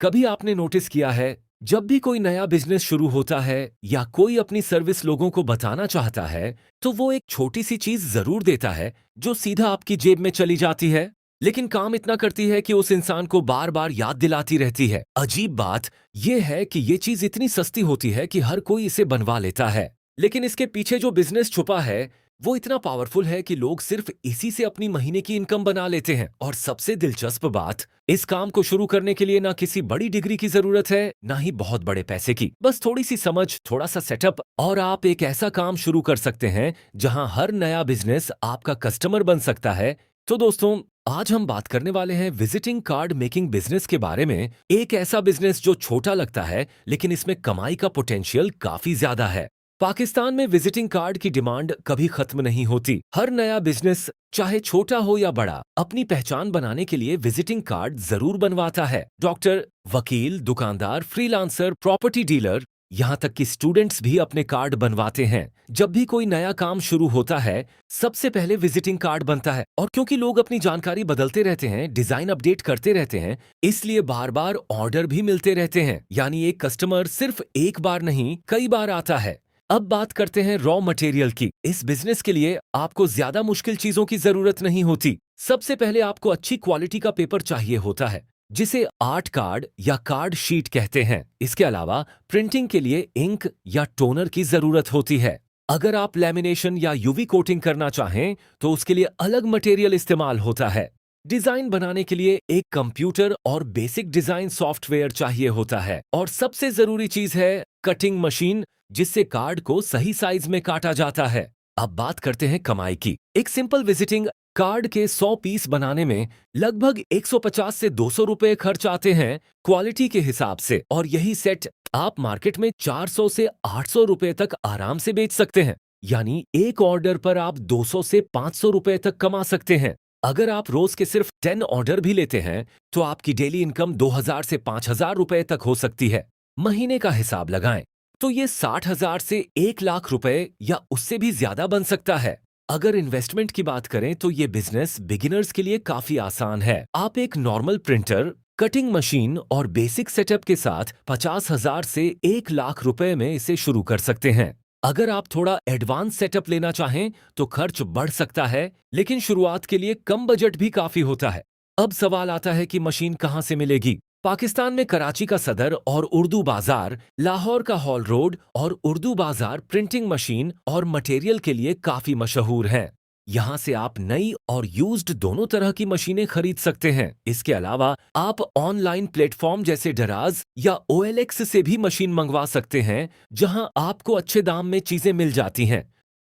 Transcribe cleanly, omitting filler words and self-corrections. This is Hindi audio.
कभी आपने नोटिस किया है, जब भी कोई नया बिजनेस शुरू होता है या कोई अपनी सर्विस लोगों को बताना चाहता है, तो वो एक छोटी सी चीज जरूर देता है जो सीधा आपकी जेब में चली जाती है, लेकिन काम इतना करती है कि उस इंसान को बार बार याद दिलाती रहती है। अजीब बात यह है कि ये चीज इतनी सस्ती होती है कि हर कोई इसे बनवा लेता है, लेकिन इसके पीछे जो बिजनेस छुपा है वो इतना पावरफुल है कि लोग सिर्फ इसी से अपनी महीने की इनकम बना लेते हैं। और सबसे दिलचस्प बात, इस काम को शुरू करने के लिए ना किसी बड़ी डिग्री की जरूरत है, ना ही बहुत बड़े पैसे की। बस थोड़ी सी समझ, थोड़ा सा सेटअप और आप एक ऐसा काम शुरू कर सकते हैं जहां हर नया बिजनेस आपका कस्टमर बन सकता है। तो दोस्तों, आज हम बात करने वाले हैं विजिटिंग कार्ड मेकिंग बिजनेस के बारे में। एक ऐसा बिजनेस जो छोटा लगता है लेकिन इसमें कमाई का पोटेंशियल काफी ज्यादा है। पाकिस्तान में विजिटिंग कार्ड की डिमांड कभी खत्म नहीं होती। हर नया बिजनेस, चाहे छोटा हो या बड़ा, अपनी पहचान बनाने के लिए विजिटिंग कार्ड जरूर बनवाता है। डॉक्टर, वकील, दुकानदार, फ्रीलांसर, प्रॉपर्टी डीलर, यहाँ तक कि स्टूडेंट्स भी अपने कार्ड बनवाते हैं। जब भी कोई नया काम शुरू होता है, सबसे पहले विजिटिंग कार्ड बनता है। और क्योंकि लोग अपनी जानकारी बदलते रहते हैं, डिजाइन अपडेट करते रहते हैं, इसलिए बार बार ऑर्डर भी मिलते रहते हैं। यानी एक कस्टमर सिर्फ एक बार नहीं, कई बार आता है। अब बात करते हैं रॉ मटेरियल की। इस बिजनेस के लिए आपको ज्यादा मुश्किल चीजों की जरूरत नहीं होती। सबसे पहले आपको अच्छी क्वालिटी का पेपर चाहिए होता है, जिसे आर्ट कार्ड या कार्ड शीट कहते हैं। इसके अलावा प्रिंटिंग के लिए इंक या टोनर की जरूरत होती है। अगर आप लैमिनेशन या यूवी कोटिंग करना चाहें तो उसके लिए अलग मटेरियल इस्तेमाल होता है। डिजाइन बनाने के लिए एक कंप्यूटर और बेसिक डिजाइन सॉफ्टवेयर चाहिए होता है। और सबसे जरूरी चीज है कटिंग मशीन, जिससे कार्ड को सही साइज में काटा जाता है। अब बात करते हैं कमाई की। एक सिंपल विजिटिंग कार्ड के 100 पीस बनाने में लगभग 150 से 200 रुपए खर्च आते हैं क्वालिटी के हिसाब से। और यही सेट आप मार्केट में 400 से 800 रुपए तक आराम से बेच सकते हैं। यानी एक ऑर्डर पर आप 200 से 500 रुपए तक कमा सकते हैं। अगर आप रोज के सिर्फ 10 ऑर्डर भी लेते हैं तो आपकी डेली इनकम 2000 से 5000 रुपए तक हो सकती है। महीने का हिसाब लगाएं तो ये 60,000 से 1 लाख रुपए या उससे भी ज्यादा बन सकता है। अगर इन्वेस्टमेंट की बात करें तो ये बिजनेस बिगिनर्स के लिए काफी आसान है। आप एक नॉर्मल प्रिंटर, कटिंग मशीन और बेसिक सेटअप के साथ 50,000 से 1 लाख रुपए में इसे शुरू कर सकते हैं। अगर आप थोड़ा एडवांस सेटअप लेना चाहें तो खर्च बढ़ सकता है, लेकिन शुरुआत के लिए कम बजट भी काफी होता है। अब सवाल आता है कि मशीन कहाँ से मिलेगी। पाकिस्तान में कराची का सदर और उर्दू बाजार, लाहौर का हॉल रोड और उर्दू बाजार प्रिंटिंग मशीन और मटेरियल के लिए काफी मशहूर हैं। यहाँ से आप नई और यूज्ड दोनों तरह की मशीनें खरीद सकते हैं। इसके अलावा आप ऑनलाइन प्लेटफॉर्म जैसे डराज या OLX से भी मशीन मंगवा सकते हैं, जहां आपको अच्छे दाम में चीजें मिल जाती हैं।